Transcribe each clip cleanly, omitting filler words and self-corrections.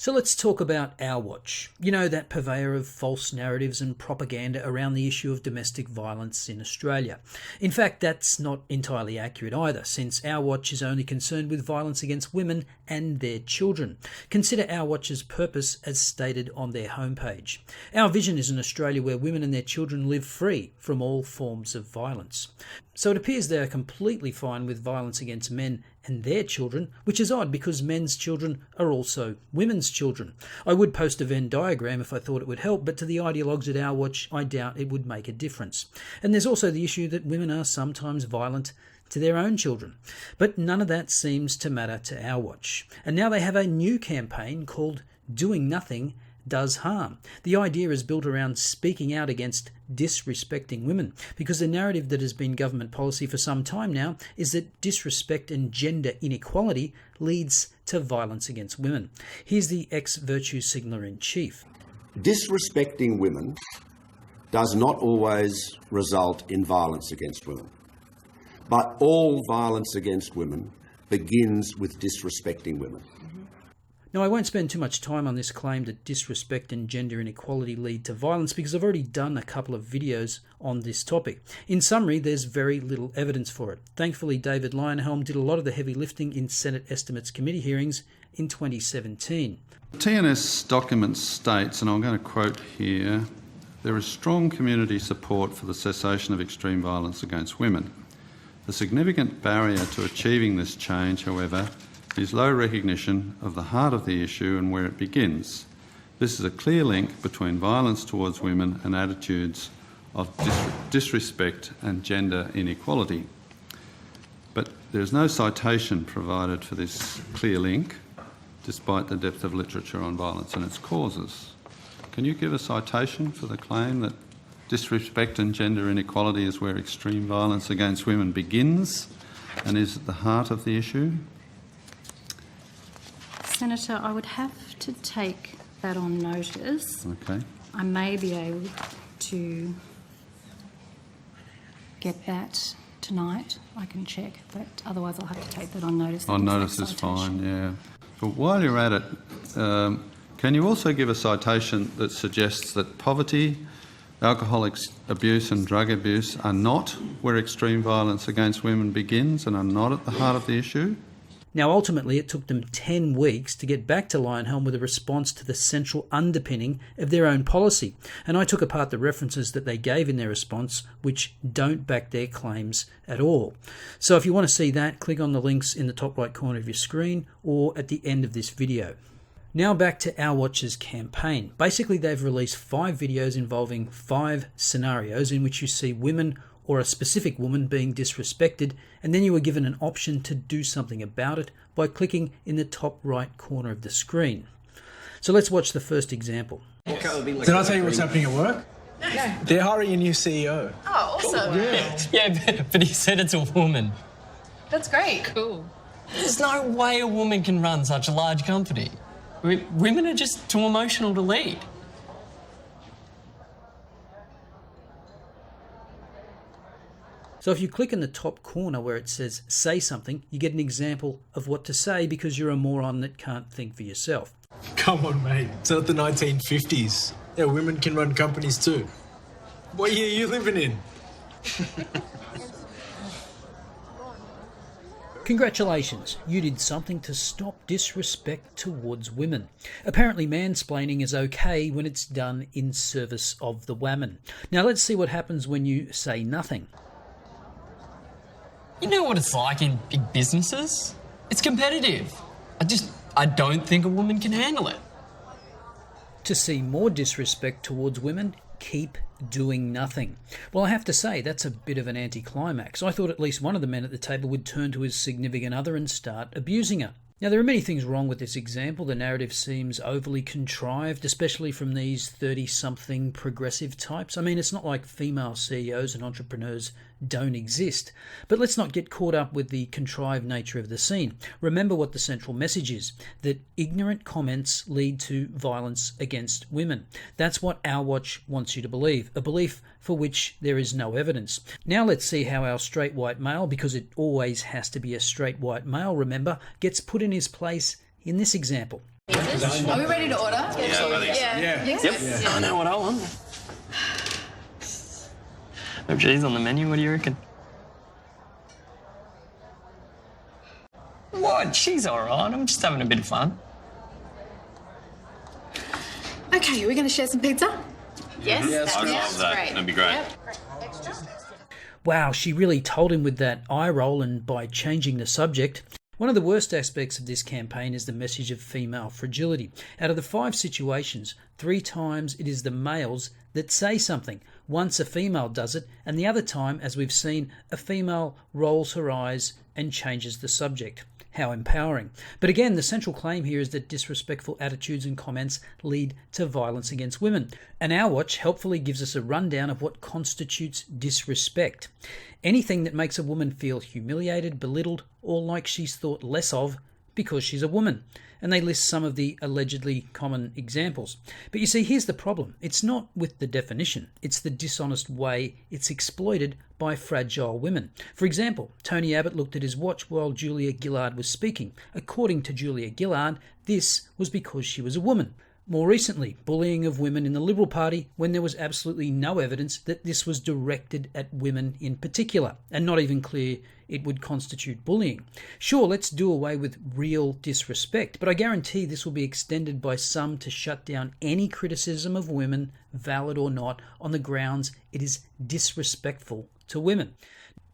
So let's talk about Our Watch. You know, that purveyor of false narratives and propaganda around the issue of domestic violence in Australia. In fact, that's not entirely accurate either, since Our Watch is only concerned with violence against women and their children. Consider Our Watch's purpose as stated on their homepage. Our vision is an Australia where women and their children live free from all forms of violence. So it appears they are completely fine with violence against men and their children, which is odd because men's children are also women's children. I would post a Venn diagram if I thought it would help, but to the ideologues at Our Watch, I doubt it would make a difference. And there's also the issue that women are sometimes violent to their own children. But none of that seems to matter to Our Watch. And now they have a new campaign called Doing Nothing Does Harm. The idea is built around speaking out against disrespecting women, because the narrative that has been government policy for some time now is that disrespect and gender inequality leads to violence against women. Here's the ex-virtue signaller in chief. Disrespecting women does not always result in violence against women, but all violence against women begins with disrespecting women. Now, I won't spend too much time on this claim that disrespect and gender inequality lead to violence, because I've already done a couple of videos on this topic. In summary, there's very little evidence for it. Thankfully, David Leyonhjelm did a lot of the heavy lifting in Senate Estimates Committee hearings in 2017. TNS document states, and I'm going to quote here, "There is strong community support for the cessation of extreme violence against women. The significant barrier to achieving this change, however, is low recognition of the heart of the issue and where it begins. This is a clear link between violence towards women and attitudes of disrespect and gender inequality." But there is no citation provided for this clear link, despite the depth of literature on violence and its causes. Can you give a citation for the claim that disrespect and gender inequality is where extreme violence against women begins and is at the heart of the issue? Senator, I would have to take that on notice. Okay. I may be able to get that tonight. I can check, but otherwise I'll have to take that on notice. On notice is fine, yeah. But while you're at it, can you also give a citation that suggests that poverty, alcoholic abuse and drug abuse are not where extreme violence against women begins and are not at the heart of the issue? Now, ultimately, it took them 10 weeks to get back to Leyonhjelm with a response to the central underpinning of their own policy. And I took apart the references that they gave in their response, which don't back their claims at all. So if you want to see that, click on the links in the top right corner of your screen or at the end of this video. Now back to Our Watch's campaign. Basically, they've released 5 videos involving 5 scenarios in which you see women or a specific woman being disrespected, and then you were given an option to do something about it by clicking in the top right corner of the screen. So let's watch the first example. Did I tell you what's happening at work? No. They're hiring a new CEO. Oh, awesome. Yeah, but he said it's a woman. That's great. Cool. There's no way a woman can run such a large company. Women are just too emotional to lead. So if you click in the top corner where it says say something, you get an example of what to say because you're a moron that can't think for yourself. Come on, mate. It's not the 1950s. Yeah, women can run companies too. What year are you living in? Congratulations, you did something to stop disrespect towards women. Apparently mansplaining is okay when it's done in service of the woman. Now let's see what happens when you say nothing. You know what it's like in big businesses? It's competitive. I don't think a woman can handle it. To see more disrespect towards women, keep doing nothing. Well, I have to say, that's a bit of an anticlimax. I thought at least one of the men at the table would turn to his significant other and start abusing her. Now, there are many things wrong with this example. The narrative seems overly contrived, especially from these 30-something progressive types. I mean, it's not like female CEOs and entrepreneurs don't exist. But let's not get caught up with the contrived nature of the scene. Remember what the central message is, that ignorant comments lead to violence against women. That's what Our Watch wants you to believe, a belief for which there is no evidence. Now let's see how our straight white male, because it always has to be a straight white male, remember, gets put in his place in this example. Are we ready to order? Yeah. Yep. I know what I want. No cheese on the menu. What do you reckon? What? She's all right. I'm just having a bit of fun. Okay, are we going to share some pizza? Yes. I'd love that. Great. That'd be great. Wow, she really told him with that eye roll and by changing the subject. One of the worst aspects of this campaign is the message of female fragility. Out of the 5 situations, 3 times it is the males that say something. Once a female does it, and the other time, as we've seen, a female rolls her eyes and changes the subject. How empowering. But again, the central claim here is that disrespectful attitudes and comments lead to violence against women. And Our Watch helpfully gives us a rundown of what constitutes disrespect. Anything that makes a woman feel humiliated, belittled, or like she's thought less of because she's a woman. And they list some of the allegedly common examples. But you see, here's the problem. It's not with the definition. It's the dishonest way it's exploited by fragile women. For example, Tony Abbott looked at his watch while Julia Gillard was speaking. According to Julia Gillard, this was because she was a woman. More recently, bullying of women in the Liberal Party when there was absolutely no evidence that this was directed at women in particular, and not even clear it would constitute bullying. Sure, let's do away with real disrespect, but I guarantee this will be extended by some to shut down any criticism of women, valid or not, on the grounds it is disrespectful to women.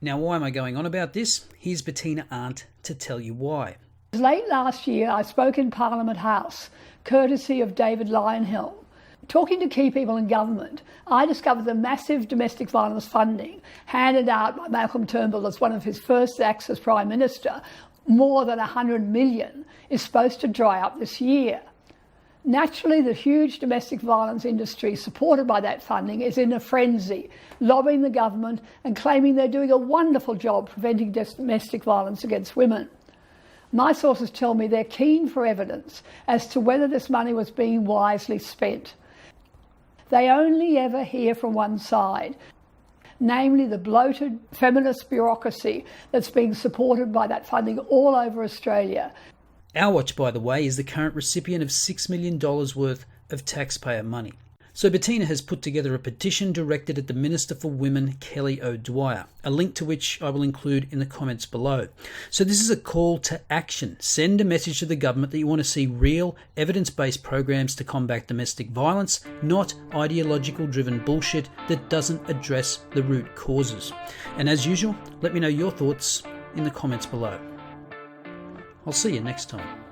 Now, why am I going on about this? Here's Bettina Arndt to tell you why. Late last year, I spoke in Parliament House, courtesy of David Lionhelm. Talking to key people in government, I discovered the massive domestic violence funding handed out by Malcolm Turnbull as one of his first acts as Prime Minister, more than 100 million, is supposed to dry up this year. Naturally, the huge domestic violence industry supported by that funding is in a frenzy, lobbying the government and claiming they're doing a wonderful job preventing domestic violence against women. My sources tell me they're keen for evidence as to whether this money was being wisely spent. They only ever hear from one side, namely the bloated feminist bureaucracy that's being supported by that funding all over Australia. Our Watch, by the way, is the current recipient of $6 million worth of taxpayer money. So Bettina has put together a petition directed at the Minister for Women, Kelly O'Dwyer, a link to which I will include in the comments below. So this is a call to action. Send a message to the government that you want to see real, evidence-based programs to combat domestic violence, not ideological-driven bullshit that doesn't address the root causes. And as usual, let me know your thoughts in the comments below. I'll see you next time.